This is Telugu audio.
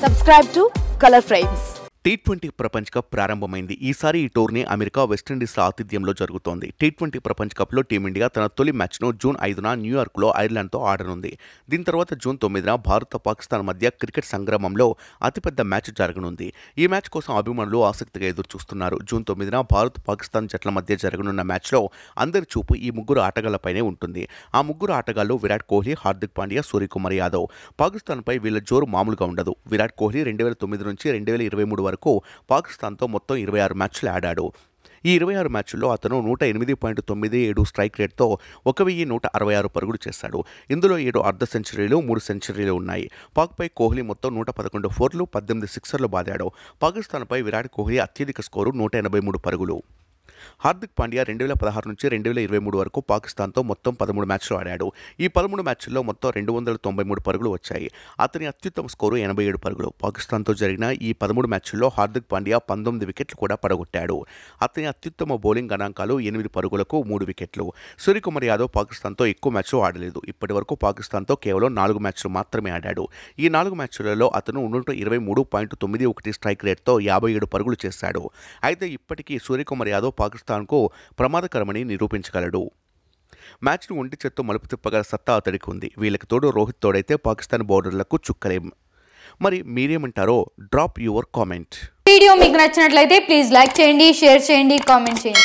Subscribe to Color Frames. T20 ప్రపంచ కప్ ప్రారంభమైంది. ఈసారి ఈ టోర్నీ అమెరికా, వెస్టిండీస్ల ఆతిథ్యంలో జరుగుతోంది. T20 ప్రపంచ కప్లో టీమిండియా తన తొలి మ్యాచ్ను జూన్ 5న న్యూయార్క్లో ఐర్లాండ్తో ఆడనుంది. దీని తర్వాత జూన్ 9న భారత్, పాకిస్తాన్ మధ్య క్రికెట్ సంగ్రామంలో అతిపెద్ద మ్యాచ్ జరగనుంది. ఈ మ్యాచ్ కోసం అభిమానులు ఆసక్తిగా ఎదురుచూస్తున్నారు. జూన్ 9న భారత్, పాకిస్తాన్ జట్ల మధ్య జరగనున్న మ్యాచ్లో అందరి చూపు ఈ ముగ్గురు ఆటగాళ్లపైనే ఉంటుంది. ఆ ముగ్గురు ఆటగాళ్లు విరాట్ కోహ్లీ, హార్దిక్ పాండ్యా, సూర్యకుమార్ యాదవ్. పాకిస్తాన్పై వీళ్ల జోరు మామూలుగా ఉండదు. విరాట్ కోహ్లీ 2009 నుంచి 2023 వరకు పాకిస్తాన్తో మొత్తం 26 మ్యాచ్లు ఆడాడు. ఈ 26 మ్యాచ్ల్లో అతను 108.97 స్ట్రైక్ రేట్తో 1166 పరుగులు చేశాడు. ఇందులో 7 అర్ధ సెంచరీలు, 3 సెంచరీలు ఉన్నాయి. పాక్పై కోహ్లీ మొత్తం 111 ఫోర్లు, 18 సిక్సర్లు బాదాడు. పాకిస్తాన్పై విరాట్ కోహ్లీ అత్యధిక స్కోరు 183 పరుగులు. హార్దిక్ పాండ్యా 2016 నుంచి 2023 వరకు పాకిస్తాన్తో మొత్తం 13 మ్యాచ్లు ఆడాడు. ఈ 13 మ్యాచ్ల్లో మొత్తం 293 పరుగులు వచ్చాయి. అతని అత్యుత్తమ స్కోరు 87 పరుగులు. పాకిస్తాన్తో జరిగిన ఈ 13 మ్యాచ్ల్లో హార్దిక్ పాండ్యా 19 వికెట్లు కూడా పడగొట్టాడు. అతని అత్యుత్తమ బౌలింగ్ గణాంకాలు 8 పరుగులకు 3 వికెట్లు. సూర్యకుమార్ యాదవ్ పాకిస్తాన్తో ఎక్కువ మ్యాచ్లు ఆడలేదు. ఇప్పటి వరకు పాకిస్తాన్తో కేవలం 4 మ్యాచ్లు మాత్రమే ఆడాడు. ఈ 4 మ్యాచ్లలో అతను 123.91 స్ట్రైక్ రేట్తో 57 పరుగులు చేశాడు. అయితే ఇప్పటికీ సూర్యకుమార్ యాదవ్ పాకిస్తాన్కు ప్రమాదకరమని నిరూపించగలడు. మ్యాచ్ను ఒంటి చేత్తో మలుపు తిప్పగల సత్తా అతడికి ఉంది. వీళ్ళకి తోడు రోహిత్ తోడైతే పాకిస్తాన్ బౌలర్లకు చుక్కలేం. మరి మీరేమంటారో డ్రాప్ యువర్ కామెంట్. వీడియో మీకు నచ్చినట్లయితే ప్లీజ్ లైక్ చేయండి, షేర్ చేయండి, కామెంట్ చేయండి.